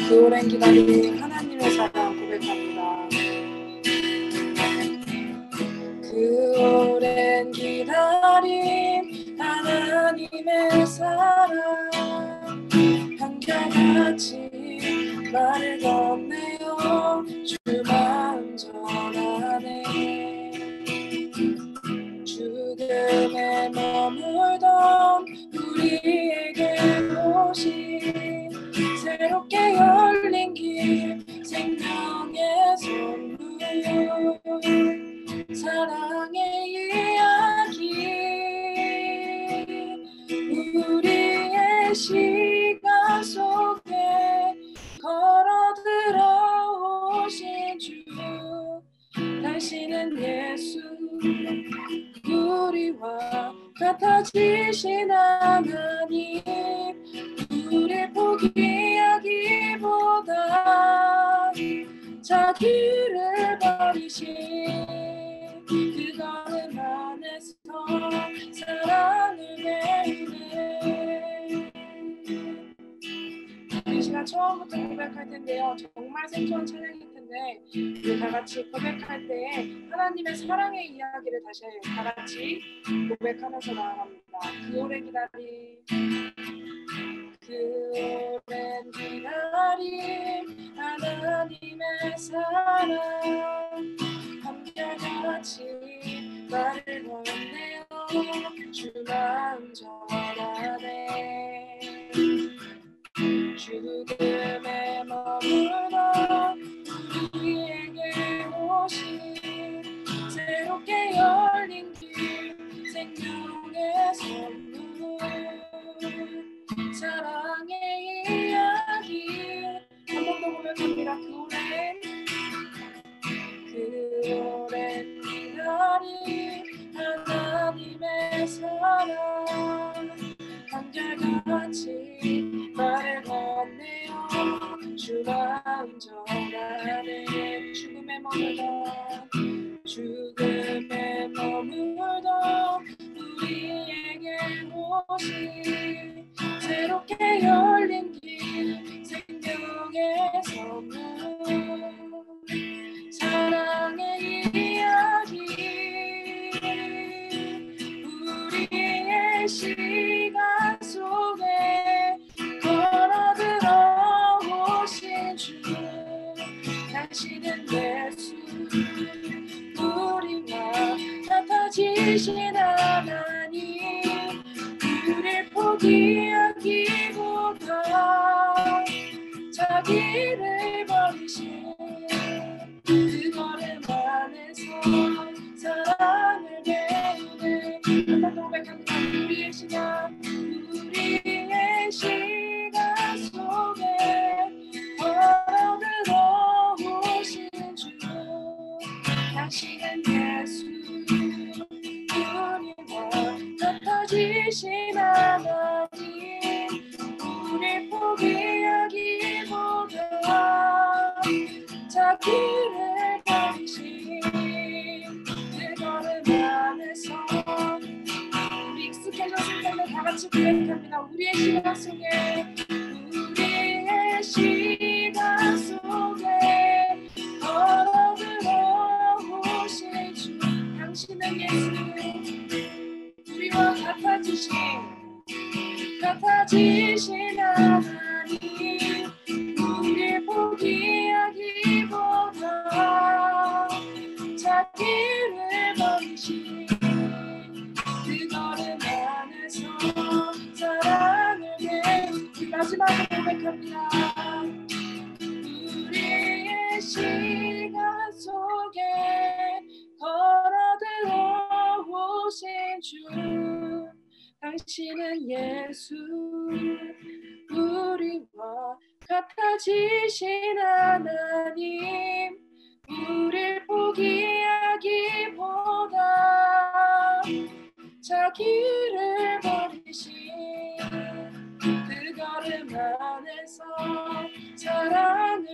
그 오랜 기다림 하나님의 사랑 고백합니다. 그 오랜 기다림 하나님의 사랑 한결같이 말을 건네요. 주 마음 전하네. 죽음에 머물던 우리에게 오신 새롭게 열린 길 생명의 선물 사랑의 이야기 우리의 시간 속에 걸어 들어오신 주 당신은 예수 우리와 같아지신 하나님 우릴 포기하기보다 자기를 버리신 그 걸음 안에서 사랑을 배우네. 이 시간 처음부터 고백할 텐데요. 정말 생소한 찬양일 텐데 우리 다 같이 고백할 때 하나님의 사랑의 이야기를 다시 다 같이 고백하면서 나아갑니다. 그 오랜 기다림 그 오랜 기다림 하나님의 사랑 한결같이 나를 건네요. 주 마음 전하네. 죽음에 머물러 우리에게 오신 새롭게 열린 길 생명의 선물 사랑의 이야기 한 번 더 고백합니다. 그 오랜 기다림 하나님의 사랑 한결같이 말을 건네요. 주 마음 전하네. 죽음에 머물던 우리에게 오신 새롭게 열린 길 생명의 선물 사랑의 이야기 우리의 시간 속에 걸어 들어오신 주 당신은 예수 우리와 같아지신 하나님 우릴 포기하기보다 자기를 버리신 그 걸음 안에서 사랑을 배우네. 한번 고백합니다. 우리의 시간 속에 걸어 들어오신 주 당신은 예수 우리와 같아지신 하나님 우릴 포기하기보다 자기를 버리신 그 걸음 안에서 우리 익숙해졌을 때는 다 같이 고백합니다. 우리의 시간 속에 걸어 들어오신 주 당신은 예수 우리와 같아지신 하나님 우릴 포기하기보다 자기를 버리신 그 걸음 안에서 사랑을 배우니 마지막으로 고백합니다. 우리의 시간 속에 걸어 들어오신 주 당신은 예수 우리와 같아지신 하나님 우릴 포기하기보다 자기를 버리신 그 걸음 안에서 사랑을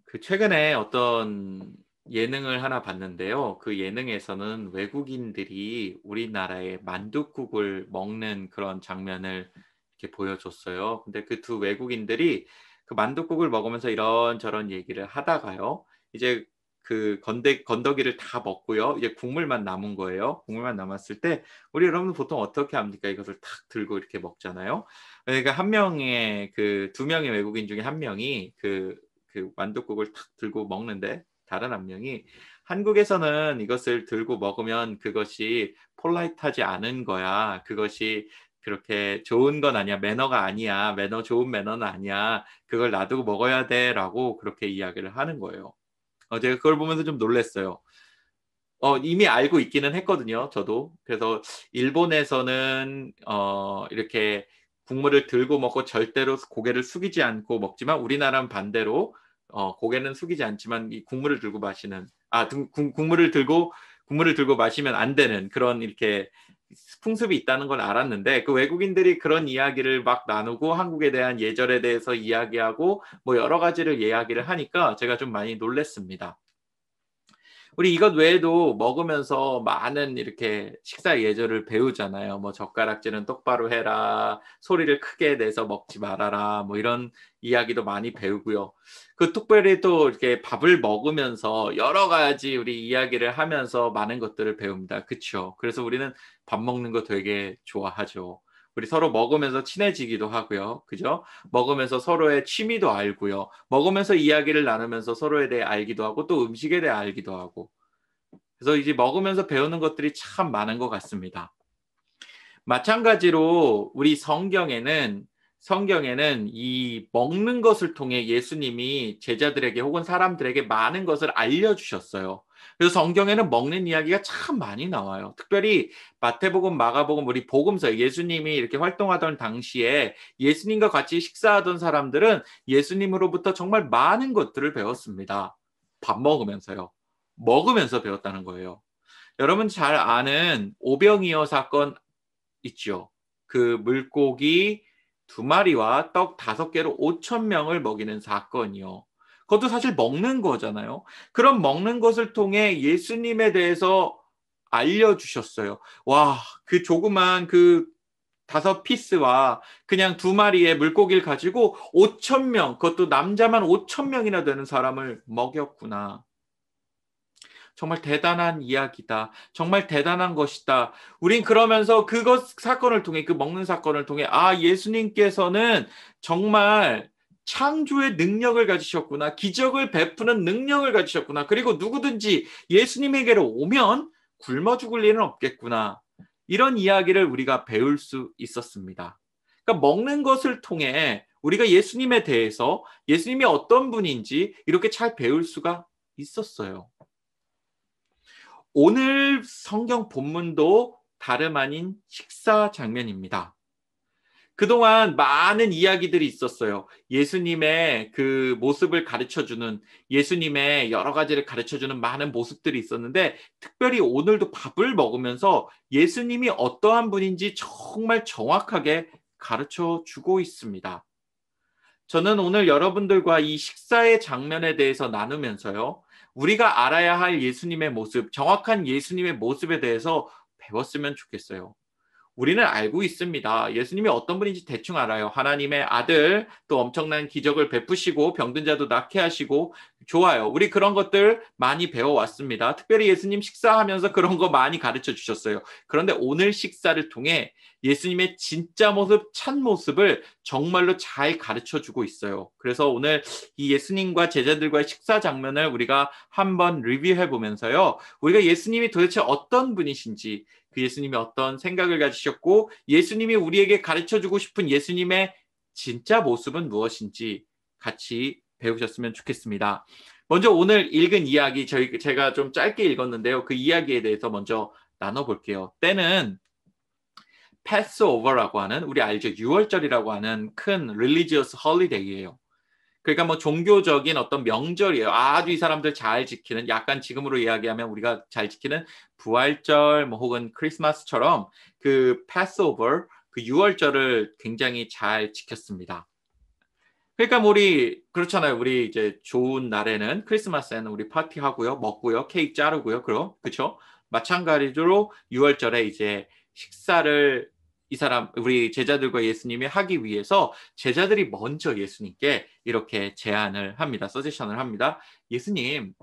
그 최근에 어떤 예능을 하나 봤는데요. 그 예능에서는 외국인들이 우리나라의 만둣국을 먹는 그런 장면을 이렇게 보여줬어요. 근데 그 두 외국인들이 그 만둣국을 먹으면서 이런저런 얘기를 하다가요. 이제 그 건더기를 다 먹고요. 이제 국물만 남은 거예요. 국물만 남았을 때 우리 여러분 보통 어떻게 합니까? 이것을 탁 들고 이렇게 먹잖아요. 그러니까 한 명의 그 두 명의 외국인 중에 한 명이 그 만둣국을 탁 들고 먹는데 다른 한 명이 한국에서는 이것을 들고 먹으면 그것이 폴라이트하지 않은 거야. 그것이 그렇게 좋은 건 아니야. 매너가 아니야. 좋은 매너는 아니야. 그걸 놔두고 먹어야 돼라고 그렇게 이야기를 하는 거예요. 제가 그걸 보면서 좀 놀랐어요. 이미 알고 있기는 했거든요. 저도. 그래서 일본에서는 이렇게 국물을 들고 먹고 절대로 고개를 숙이지 않고 먹지만 우리나라는 반대로 고개는 숙이지 않지만 이 국물을 들고 마시는 국물을 들고 마시면 안 되는 그런 이렇게 풍습이 있다는 걸 알았는데 그 외국인들이 그런 이야기를 막 나누고 한국에 대한 예절에 대해서 이야기하고 뭐 여러 가지를 이야기를 하니까 제가 좀 많이 놀랐습니다. 우리 이것 외에도 먹으면서 많은 이렇게 식사 예절을 배우잖아요. 뭐 젓가락질은 똑바로 해라, 소리를 크게 내서 먹지 말아라, 뭐 이런 이야기도 많이 배우고요. 그 특별히 또 이렇게 밥을 먹으면서 여러 가지 우리 이야기를 하면서 많은 것들을 배웁니다. 그렇죠? 그래서 우리는 밥 먹는 거 되게 좋아하죠. 우리 서로 먹으면서 친해지기도 하고요. 그죠? 먹으면서 서로의 취미도 알고요. 먹으면서 이야기를 나누면서 서로에 대해 알기도 하고 또 음식에 대해 알기도 하고. 그래서 이제 먹으면서 배우는 것들이 참 많은 것 같습니다. 마찬가지로 우리 성경에는 이 먹는 것을 통해 예수님이 제자들에게 혹은 사람들에게 많은 것을 알려주셨어요. 그래서 성경에는 먹는 이야기가 참 많이 나와요. 특별히 마태복음, 마가복음, 우리 복음서 예수님이 이렇게 활동하던 당시에 예수님과 같이 식사하던 사람들은 예수님으로부터 정말 많은 것들을 배웠습니다. 밥 먹으면서요. 먹으면서 배웠다는 거예요. 여러분 잘 아는 오병이어 사건 있죠. 그 물고기 2마리와 떡 5개로 5천 명을 먹이는 사건이요. 그것도 사실 먹는 거잖아요. 그런 먹는 것을 통해 예수님에 대해서 알려주셨어요. 와, 그 조그만 그 5피스와 그냥 2마리의 물고기를 가지고 5천 명, 그것도 남자만 5천 명이나 되는 사람을 먹였구나. 정말 대단한 이야기다. 정말 대단한 것이다. 우린 그러면서 사건을 통해, 그 먹는 사건을 통해, 예수님께서는 정말 창조의 능력을 가지셨구나. 기적을 베푸는 능력을 가지셨구나. 그리고 누구든지 예수님에게로 오면 굶어 죽을 일은 없겠구나. 이런 이야기를 우리가 배울 수 있었습니다. 그러니까 먹는 것을 통해 우리가 예수님에 대해서 예수님이 어떤 분인지 이렇게 잘 배울 수가 있었어요. 오늘 성경 본문도 다름 아닌 식사 장면입니다. 그동안 많은 이야기들이 있었어요. 예수님의 그 모습을 가르쳐주는, 예수님의 여러 가지를 가르쳐주는 많은 모습들이 있었는데, 특별히 오늘도 밥을 먹으면서 예수님이 어떠한 분인지 정말 정확하게 가르쳐 주고 있습니다. 저는 오늘 여러분들과 이 식사의 장면에 대해서 나누면서요. 우리가 알아야 할 예수님의 모습, 정확한 예수님의 모습에 대해서 배웠으면 좋겠어요. 우리는 알고 있습니다. 예수님이 어떤 분인지 대충 알아요. 하나님의 아들, 또 엄청난 기적을 베푸시고 병든 자도 낫게 하시고 좋아요. 우리 그런 것들 많이 배워왔습니다. 특별히 예수님 식사하면서 그런 거 많이 가르쳐 주셨어요. 그런데 오늘 식사를 통해 예수님의 진짜 모습, 참 모습을 정말로 잘 가르쳐 주고 있어요. 그래서 오늘 이 예수님과 제자들과의 식사 장면을 우리가 한번 리뷰해 보면서요. 우리가 예수님이 도대체 어떤 분이신지, 그 예수님이 어떤 생각을 가지셨고 예수님이 우리에게 가르쳐주고 싶은 예수님의 진짜 모습은 무엇인지 같이 배우셨으면 좋겠습니다. 먼저 오늘 읽은 이야기 제가 좀 짧게 읽었는데요. 그 이야기에 대해서 먼저 나눠볼게요. 때는 패스오버라고 하는 우리 알죠? 6월절이라고 하는 큰 religious holiday예요. 그러니까 뭐 종교적인 어떤 명절이에요. 아주 이 사람들 잘 지키는 약간 지금으로 이야기하면 우리가 잘 지키는 부활절 뭐 혹은 크리스마스처럼 그 패스오버 그 6월절을 굉장히 잘 지켰습니다. 그러니까 우리 그렇잖아요. 우리 이제 좋은 날에는 크리스마스에는 우리 파티하고요, 먹고요, 케이크 자르고요, 그렇죠? 마찬가지로 6월절에 이제 식사를 이 사람 우리 제자들과 예수님이 하기 위해서 제자들이 먼저 예수님께 이렇게 제안을 합니다. 서제션을 합니다. 예수님,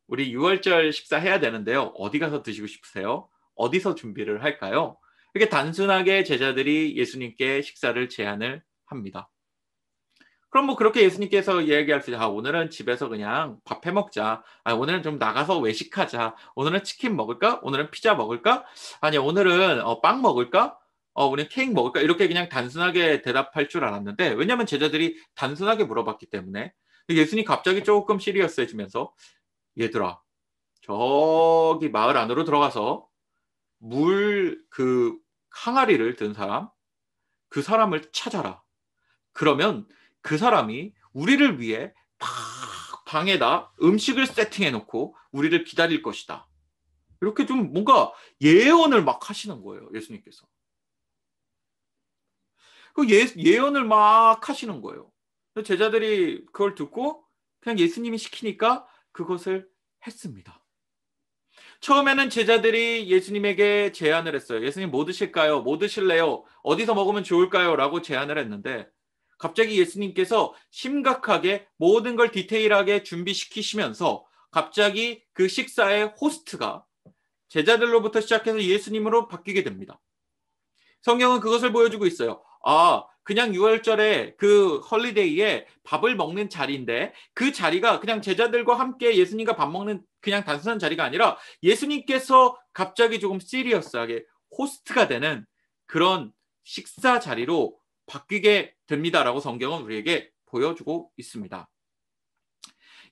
우리 6월절 식사해야 되는데요. 어디 가서 드시고 싶으세요? 어디서 준비를 할까요? 이렇게 단순하게 제자들이 예수님께 식사를 제안을 합니다. 그럼 뭐 그렇게 예수님께서 이야기할 수 있죠. 오늘은 집에서 그냥 밥 해 먹자. 오늘은 좀 나가서 외식하자. 오늘은 치킨 먹을까? 오늘은 피자 먹을까? 아니, 오늘은 빵 먹을까? 우리는 케이크 먹을까? 이렇게 그냥 단순하게 대답할 줄 알았는데, 왜냐하면 제자들이 단순하게 물어봤기 때문에. 예수님 갑자기 조금 시리어스해지면서, 얘들아, 저기 마을 안으로 들어가서 그 항아리를 든 사람, 그 사람을 찾아라. 그러면 그 사람이 우리를 위해 방에다 음식을 세팅해 놓고 우리를 기다릴 것이다. 이렇게 좀 뭔가 예언을 막 하시는 거예요. 예수님께서. 그 예언을 막 하시는 거예요. 제자들이 그걸 듣고 그냥 예수님이 시키니까 그것을 했습니다. 처음에는 제자들이 예수님에게 제안을 했어요. 예수님 뭐 드실까요? 뭐 드실래요? 어디서 먹으면 좋을까요? 라고 제안을 했는데 갑자기 예수님께서 심각하게 모든 걸 디테일하게 준비시키시면서 갑자기 그 식사의 호스트가 제자들로부터 시작해서 예수님으로 바뀌게 됩니다. 성경은 그것을 보여주고 있어요. 그냥 6월절에 그 헐리데이에 밥을 먹는 자리인데 그 자리가 그냥 제자들과 함께 예수님과 밥 먹는 그냥 단순한 자리가 아니라 예수님께서 갑자기 조금 시리어스하게 호스트가 되는 그런 식사 자리로 바뀌게 됩니다라고 성경은 우리에게 보여주고 있습니다.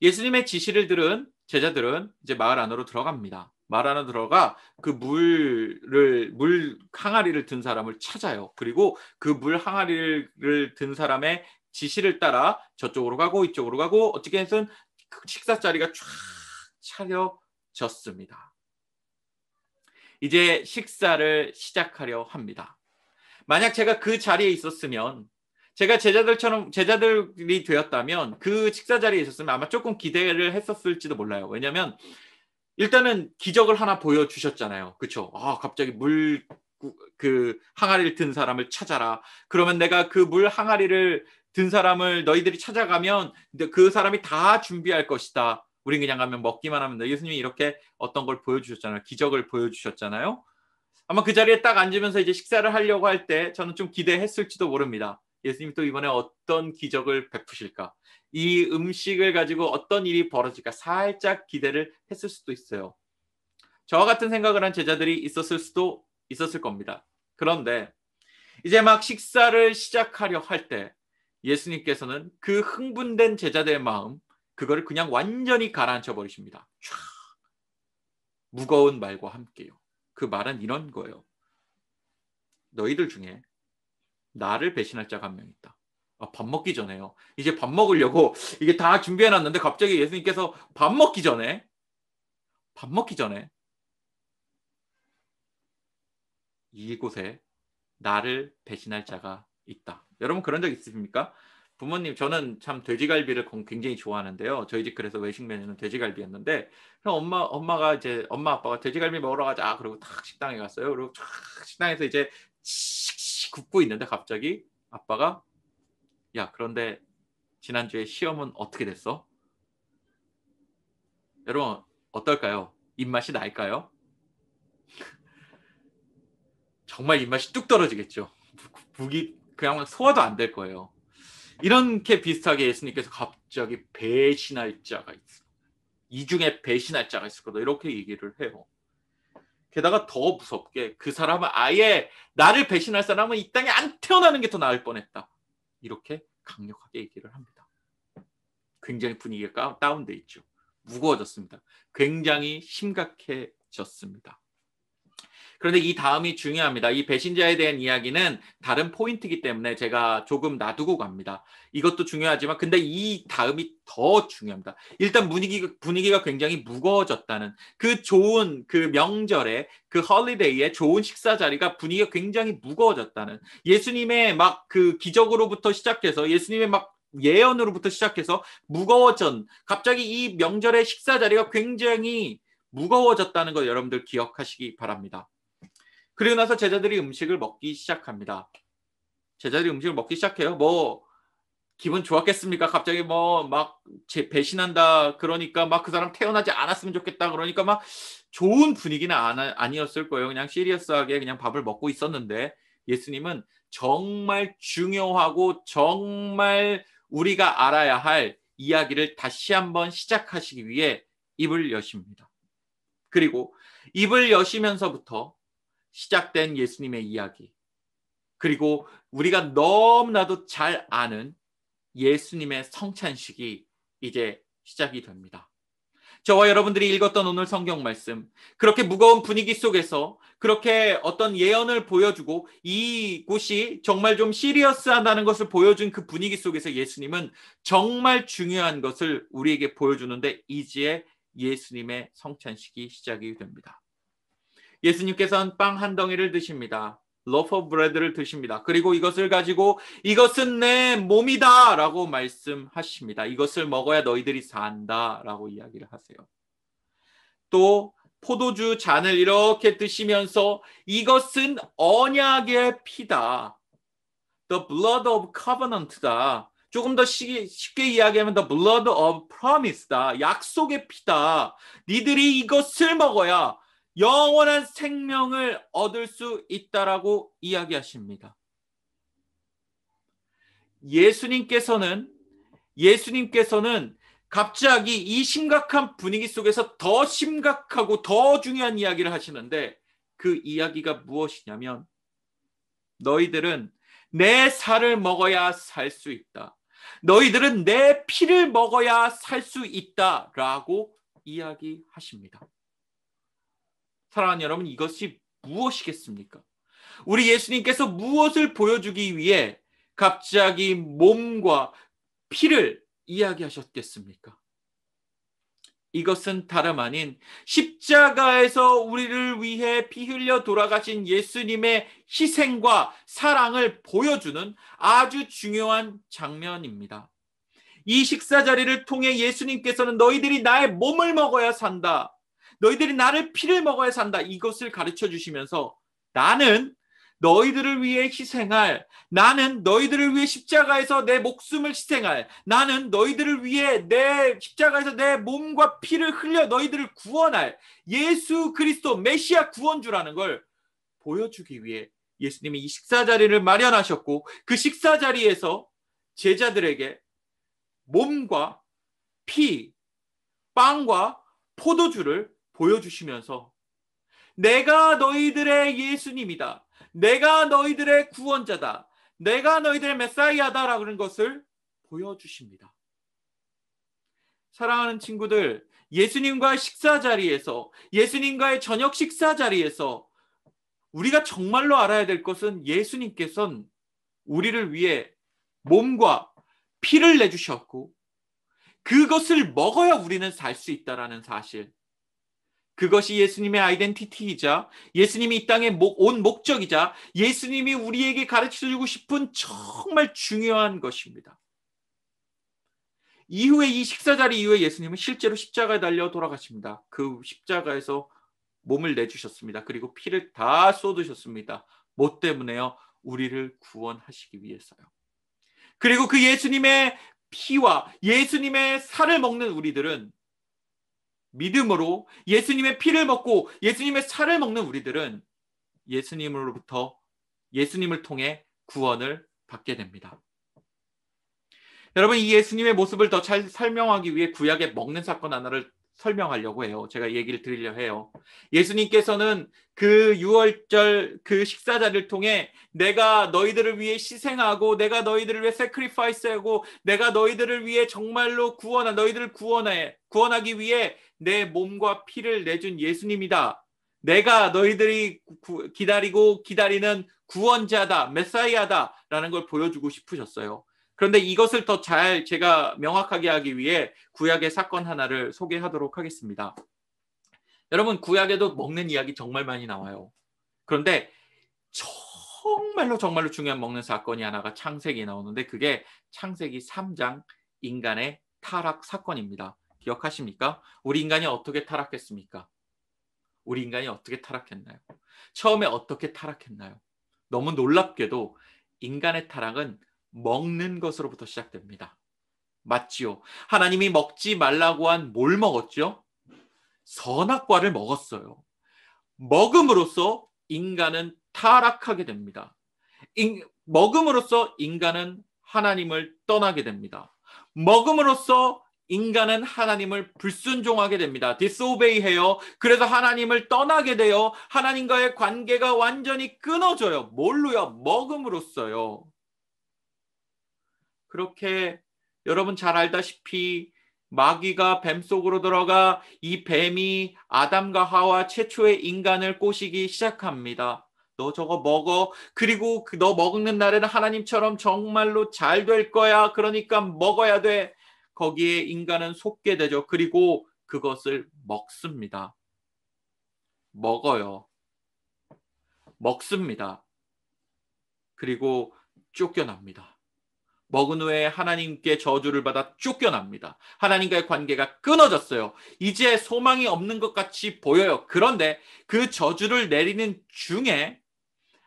예수님의 지시를 들은 제자들은 이제 마을 안으로 들어갑니다. 마을 안으로 들어가 그 물 항아리를 든 사람을 찾아요. 그리고 그 물 항아리를 든 사람의 지시를 따라 저쪽으로 가고 이쪽으로 가고 어떻게 해서는 식사 자리가 쫙 차려졌습니다. 이제 식사를 시작하려 합니다. 만약 제가 그 자리에 있었으면 제가 제자들이 되었다면 그 식사 자리에 있었으면 아마 조금 기대를 했었을지도 몰라요. 왜냐하면 일단은 기적을 하나 보여주셨잖아요. 그렇죠? 갑자기 그 항아리를 든 사람을 찾아라. 그러면 내가 그 물 항아리를 든 사람을 너희들이 찾아가면 그 사람이 다 준비할 것이다. 우린 그냥 가면 먹기만 하면 돼. 예수님이 이렇게 어떤 걸 보여주셨잖아요. 기적을 보여주셨잖아요. 아마 그 자리에 딱 앉으면서 이제 식사를 하려고 할 때 저는 좀 기대했을지도 모릅니다. 예수님이 또 이번에 어떤 기적을 베푸실까? 이 음식을 가지고 어떤 일이 벌어질까? 살짝 기대를 했을 수도 있어요. 저와 같은 생각을 한 제자들이 있었을 겁니다. 그런데 이제 막 식사를 시작하려 할 때 예수님께서는 그 흥분된 제자들의 마음, 그거를 그냥 완전히 가라앉혀 버리십니다. 무거운 말과 함께요. 그 말은 이런 거예요. 너희들 중에 나를 배신할 자가 한 명 있다. 밥 먹기 전에요. 이제 밥 먹으려고 이게 다 준비해놨는데 갑자기 예수님께서 밥 먹기 전에 이곳에 나를 배신할 자가 있다. 여러분 그런 적 있으십니까? 부모님, 저는 참 돼지갈비를 굉장히 좋아하는데요. 저희 집 그래서 외식 메뉴는 돼지갈비였는데 엄마가 이제 엄마 아빠가 돼지갈비 먹으러 가자. 그리고 탁 식당에 갔어요. 그리고 탁 식당에서 이제 굽고 있는데 갑자기 아빠가 야, 그런데 지난주에 시험은 어떻게 됐어? 여러분 어떨까요? 입맛이 날까요? 정말 입맛이 뚝 떨어지겠죠. 북이 그냥 소화도 안 될 거예요. 이렇게 비슷하게 예수님께서 갑자기 배신할 자가 있어. 이 중에 배신할 자가 있을 거다. 이렇게 얘기를 해요. 게다가 더 무섭게 그 사람은 아예 나를 배신할 사람은 이 땅에 안 태어나는 게 더 나을 뻔했다. 이렇게 강력하게 얘기를 합니다. 굉장히 분위기가 다운돼 있죠. 무거워졌습니다. 굉장히 심각해졌습니다. 그런데 이 다음이 중요합니다. 이 배신자에 대한 이야기는 다른 포인트이기 때문에 제가 조금 놔두고 갑니다. 이것도 중요하지만 근데 이 다음이 더 중요합니다. 일단 분위기가 굉장히 무거워졌다는 그 좋은 그 명절에 그 홀리데이에 좋은 식사 자리가 분위기가 굉장히 무거워졌다는 예수님의 막 그 기적으로부터 시작해서 예수님의 막 예언으로부터 시작해서 무거워진, 갑자기 이 명절의 식사 자리가 굉장히 무거워졌다는 거 여러분들 기억하시기 바랍니다. 그리고 나서 제자들이 음식을 먹기 시작합니다. 제자들이 음식을 먹기 시작해요. 뭐 기분 좋았겠습니까? 갑자기 뭐 막 배신한다 그러니까 막 그 사람 태어나지 않았으면 좋겠다 그러니까 막 좋은 분위기는 아니었을 거예요. 그냥 시리어스하게 그냥 밥을 먹고 있었는데 예수님은 정말 중요하고 정말 우리가 알아야 할 이야기를 다시 한번 시작하시기 위해 입을 여십니다. 그리고 입을 여시면서부터 시작된 예수님의 이야기, 그리고 우리가 너무나도 잘 아는 예수님의 성찬식이 이제 시작이 됩니다. 저와 여러분들이 읽었던 오늘 성경 말씀, 그렇게 무거운 분위기 속에서 그렇게 어떤 예언을 보여주고 이곳이 정말 좀 시리어스하다는 것을 보여준 그 분위기 속에서 예수님은 정말 중요한 것을 우리에게 보여주는데 이제 예수님의 성찬식이 시작이 됩니다. 예수님께서는 빵 한 덩이를 드십니다. loaf of bread를 드십니다. 그리고 이것을 가지고 이것은 내 몸이다 라고 말씀하십니다. 이것을 먹어야 너희들이 산다 라고 이야기를 하세요. 또 포도주 잔을 이렇게 드시면서 이것은 언약의 피다. The blood of covenant다. 조금 더 쉽게 이야기하면 the blood of promise다. 약속의 피다. 니들이 이것을 먹어야 영원한 생명을 얻을 수 있다라고 이야기하십니다. 예수님께서는 갑자기 이 심각한 분위기 속에서 더 심각하고 더 중요한 이야기를 하시는데 그 이야기가 무엇이냐면 너희들은 내 살을 먹어야 살 수 있다. 너희들은 내 피를 먹어야 살 수 있다라고 이야기하십니다. 사랑하는 여러분, 이것이 무엇이겠습니까? 우리 예수님께서 무엇을 보여주기 위해 갑자기 몸과 피를 이야기하셨겠습니까? 이것은 다름 아닌 십자가에서 우리를 위해 피 흘려 돌아가신 예수님의 희생과 사랑을 보여주는 아주 중요한 장면입니다. 이 식사 자리를 통해 예수님께서는 너희들이 나의 몸을 먹어야 산다. 너희들이 나를 피를 먹어야 산다. 이것을 가르쳐 주시면서 나는 너희들을 위해 희생할, 나는 너희들을 위해 십자가에서 내 목숨을 희생할, 나는 너희들을 위해 내 십자가에서 내 몸과 피를 흘려 너희들을 구원할 예수 그리스도 메시아 구원주라는 걸 보여주기 위해 예수님이 이 식사 자리를 마련하셨고 그 식사 자리에서 제자들에게 몸과 피, 빵과 포도주를 보여주시면서 내가 너희들의 예수님이다. 내가 너희들의 구원자다. 내가 너희들의 메사이아다라는 것을 보여주십니다. 사랑하는 친구들, 예수님과의 식사 자리에서, 예수님과의 저녁 식사 자리에서 우리가 정말로 알아야 될 것은 예수님께서는 우리를 위해 몸과 피를 내주셨고 그것을 먹어야 우리는 살 수 있다라는 사실. 그것이 예수님의 아이덴티티이자 예수님이 이 땅에 온 목적이자 예수님이 우리에게 가르쳐주고 싶은 정말 중요한 것입니다. 이후에 이 식사 자리 이후에 예수님은 실제로 십자가에 달려 돌아가십니다. 그 십자가에서 몸을 내주셨습니다. 그리고 피를 다 쏟으셨습니다. 뭐 때문에요? 우리를 구원하시기 위해서요. 그리고 그 예수님의 피와 예수님의 살을 먹는 우리들은 믿음으로 예수님의 피를 먹고 예수님의 살을 먹는 우리들은 예수님으로부터 예수님을 통해 구원을 받게 됩니다. 여러분, 이 예수님의 모습을 더 잘 설명하기 위해 구약의 먹는 사건 하나를 설명하려고 해요. 제가 얘기를 드리려 해요. 예수님께서는 그 유월절 그 식사 자리를 통해 내가 너희들을 위해 희생하고 내가 너희들을 위해 세크리파이스하고 내가 너희들을 위해 정말로 너희들을 구원하기 위해 내 몸과 피를 내준 예수님이다. 내가 너희들이 기다리고 기다리는 구원자다, 메사이아다라는 걸 보여주고 싶으셨어요. 그런데 이것을 더 잘 제가 명확하게 하기 위해 구약의 사건 하나를 소개하도록 하겠습니다. 여러분, 구약에도 먹는 이야기 정말 많이 나와요. 그런데 정말로 중요한 먹는 사건이 하나가 창세기 나오는데 그게 창세기 3장 인간의 타락 사건입니다. 기억하십니까? 우리 인간이 어떻게 타락했습니까? 우리 인간이 어떻게 타락했나요? 처음에 어떻게 타락했나요? 너무 놀랍게도 인간의 타락은 먹는 것으로부터 시작됩니다. 맞지요? 하나님이 먹지 말라고 한 뭘 먹었죠? 선악과를 먹었어요. 먹음으로써 인간은 타락하게 됩니다. 먹음으로써 인간은 하나님을 떠나게 됩니다. 먹음으로써 인간은 하나님을 불순종하게 됩니다. disobey 해요. 그래서 하나님을 떠나게 돼요. 하나님과의 관계가 완전히 끊어져요. 뭘로요? 먹음으로써요. 그렇게 여러분 잘 알다시피 마귀가 뱀 속으로 들어가 이 뱀이 아담과 하와 최초의 인간을 꼬시기 시작합니다. 너 저거 먹어. 그리고 너 먹는 날에는 하나님처럼 정말로 잘 될 거야. 그러니까 먹어야 돼. 거기에 인간은 속게 되죠. 그리고 그것을 먹습니다. 먹어요. 먹습니다. 그리고 쫓겨납니다. 먹은 후에 하나님께 저주를 받아 쫓겨납니다. 하나님과의 관계가 끊어졌어요. 이제 소망이 없는 것 같이 보여요. 그런데 그 저주를 내리는 중에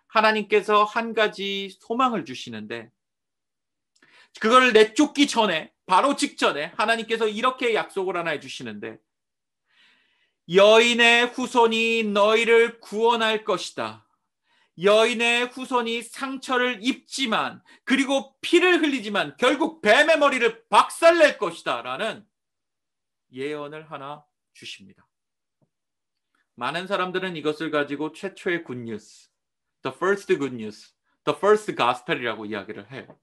하나님께서 한 가지 소망을 주시는데 그걸 내쫓기 전에 바로 직전에 하나님께서 이렇게 약속을 하나 해주시는데 여인의 후손이 너희를 구원할 것이다. 여인의 후손이 상처를 입지만 그리고 피를 흘리지만 결국 뱀의 머리를 박살낼 것이다 라는 예언을 하나 주십니다. 많은 사람들은 이것을 가지고 최초의 굿뉴스, the first good news, the first gospel이라고 이야기를 해요.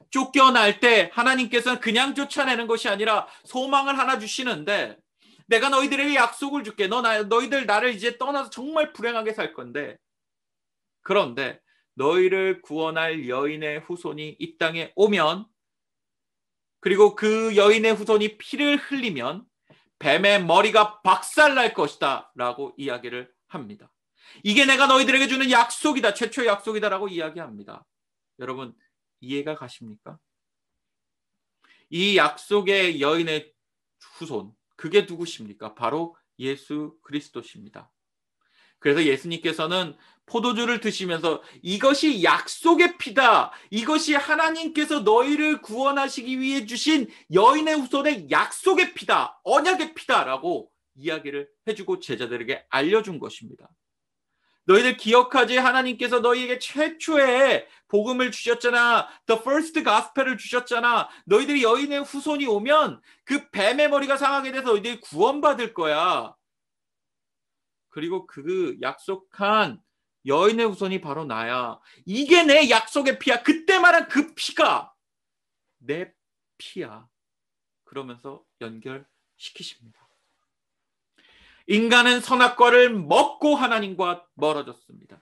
쫓겨날 때 하나님께서는 그냥 쫓아내는 것이 아니라 소망을 하나 주시는데 내가 너희들에게 약속을 줄게. 너희들 나를 이제 떠나서 정말 불행하게 살 건데 그런데 너희를 구원할 여인의 후손이 이 땅에 오면 그리고 그 여인의 후손이 피를 흘리면 뱀의 머리가 박살날 것이다 라고 이야기를 합니다. 이게 내가 너희들에게 주는 약속이다. 최초의 약속이다 라고 이야기합니다. 여러분 이해가 가십니까? 이 약속의 여인의 후손 그게 누구십니까? 바로 예수 그리스도십니다. 그래서 예수님께서는 포도주를 드시면서 이것이 약속의 피다. 이것이 하나님께서 너희를 구원하시기 위해 주신 여인의 후손의 약속의 피다. 언약의 피다라고 이야기를 해주고 제자들에게 알려준 것입니다. 너희들 기억하지? 하나님께서 너희에게 최초의 복음을 주셨잖아. The first gospel을 주셨잖아. 너희들이 여인의 후손이 오면 그 뱀의 머리가 상하게 돼서 너희들이 구원받을 거야. 그리고 그 약속한 여인의 후손이 바로 나야. 이게 내 약속의 피야. 그때 말한 그 피가 내 피야. 그러면서 연결시키십니다. 인간은 선악과를 먹고 하나님과 멀어졌습니다.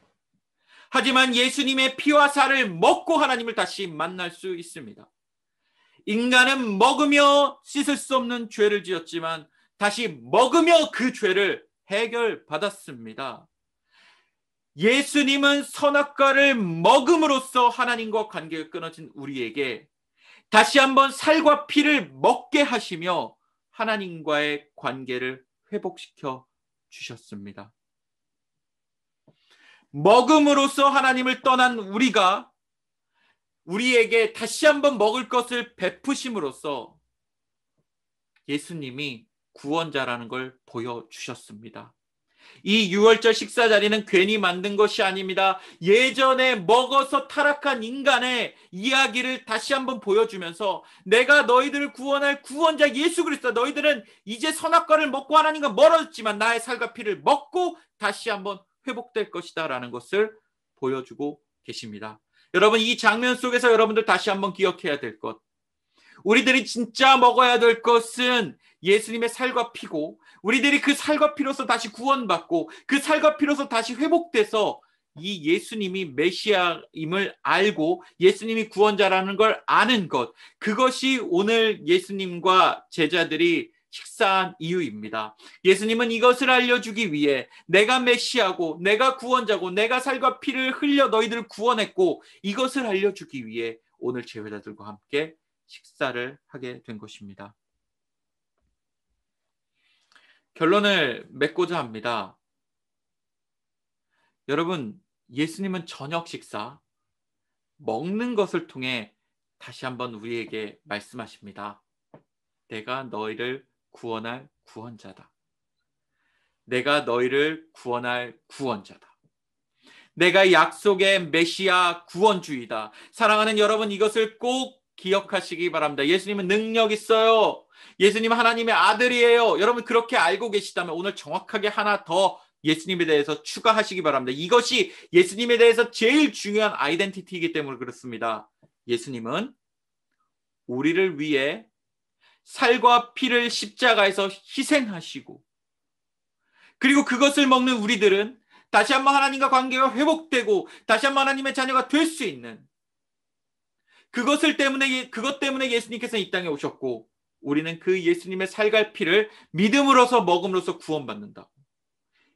하지만 예수님의 피와 살을 먹고 하나님을 다시 만날 수 있습니다. 인간은 먹으며 씻을 수 없는 죄를 지었지만 다시 먹으며 그 죄를 해결받았습니다. 예수님은 선악과를 먹음으로써 하나님과 관계가 끊어진 우리에게 다시 한번 살과 피를 먹게 하시며 하나님과의 관계를 회복시켜 주셨습니다. 먹음으로써 하나님을 떠난 우리가 우리에게 다시 한번 먹을 것을 베푸심으로써 예수님이 구원자라는 걸 보여주셨습니다. 이 6월절 식사 자리는 괜히 만든 것이 아닙니다. 예전에 먹어서 타락한 인간의 이야기를 다시 한번 보여주면서 내가 너희들을 구원할 구원자 예수 그리스도, 너희들은 이제 선악과를 먹고 하나님과 멀어졌지만 나의 살과 피를 먹고 다시 한번 회복될 것이다 라는 것을 보여주고 계십니다. 여러분 이 장면 속에서 여러분들 다시 한번 기억해야 될 것, 우리들이 진짜 먹어야 될 것은 예수님의 살과 피고 우리들이 그 살과 피로서 다시 구원받고 그 살과 피로서 다시 회복돼서 이 예수님이 메시아임을 알고 예수님이 구원자라는 걸 아는 것, 그것이 오늘 예수님과 제자들이 식사한 이유입니다. 예수님은 이것을 알려주기 위해 내가 메시아고 내가 구원자고 내가 살과 피를 흘려 너희들을 구원했고 이것을 알려주기 위해 오늘 제자들과 함께 식사를 하게 된 것입니다. 결론을 맺고자 합니다. 여러분, 예수님은 저녁 식사, 먹는 것을 통해 다시 한번 우리에게 말씀하십니다. 내가 너희를 구원할 구원자다. 내가 너희를 구원할 구원자다. 내가 약속의 메시아 구원주이다. 사랑하는 여러분, 이것을 꼭 기억하시기 바랍니다. 예수님은 능력 있어요. 예수님은 하나님의 아들이에요. 여러분 그렇게 알고 계시다면 오늘 정확하게 하나 더 예수님에 대해서 추가하시기 바랍니다. 이것이 예수님에 대해서 제일 중요한 아이덴티티이기 때문에 그렇습니다. 예수님은 우리를 위해 살과 피를 십자가에서 희생하시고 그리고 그것을 먹는 우리들은 다시 한번 하나님과 관계가 회복되고 다시 한번 하나님의 자녀가 될 수 있는 그것 때문에 예수님께서 이 땅에 오셨고 우리는 그 예수님의 살과 피를 믿음으로써 먹음으로써 구원받는다.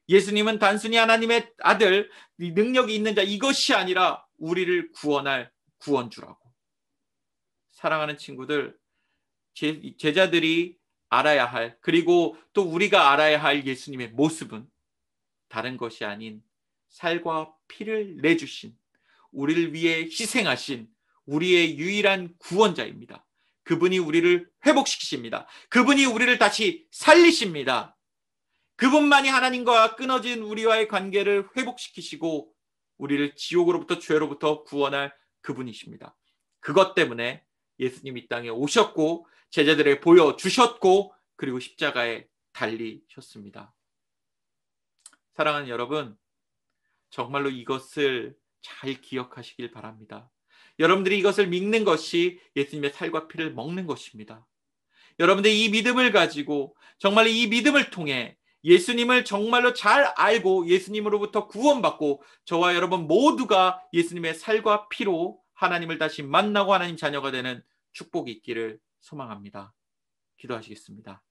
예수님은 단순히 하나님의 아들, 능력이 있는 자 이것이 아니라 우리를 구원할 구원주라고. 사랑하는 친구들, 제자들이 알아야 할 그리고 또 우리가 알아야 할 예수님의 모습은 다른 것이 아닌 살과 피를 내주신 우리를 위해 희생하신 우리의 유일한 구원자입니다. 그분이 우리를 회복시키십니다. 그분이 우리를 다시 살리십니다. 그분만이 하나님과 끊어진 우리와의 관계를 회복시키시고 우리를 지옥으로부터 죄로부터 구원할 그분이십니다. 그것 때문에 예수님이 이 땅에 오셨고 제자들에게 보여주셨고 그리고 십자가에 달리셨습니다. 사랑하는 여러분, 정말로 이것을 잘 기억하시길 바랍니다. 여러분들이 이것을 믿는 것이 예수님의 살과 피를 먹는 것입니다. 여러분들이 이 믿음을 가지고 정말 이 믿음을 통해 예수님을 정말로 잘 알고 예수님으로부터 구원받고 저와 여러분 모두가 예수님의 살과 피로 하나님을 다시 만나고 하나님 자녀가 되는 축복이 있기를 소망합니다. 기도하시겠습니다.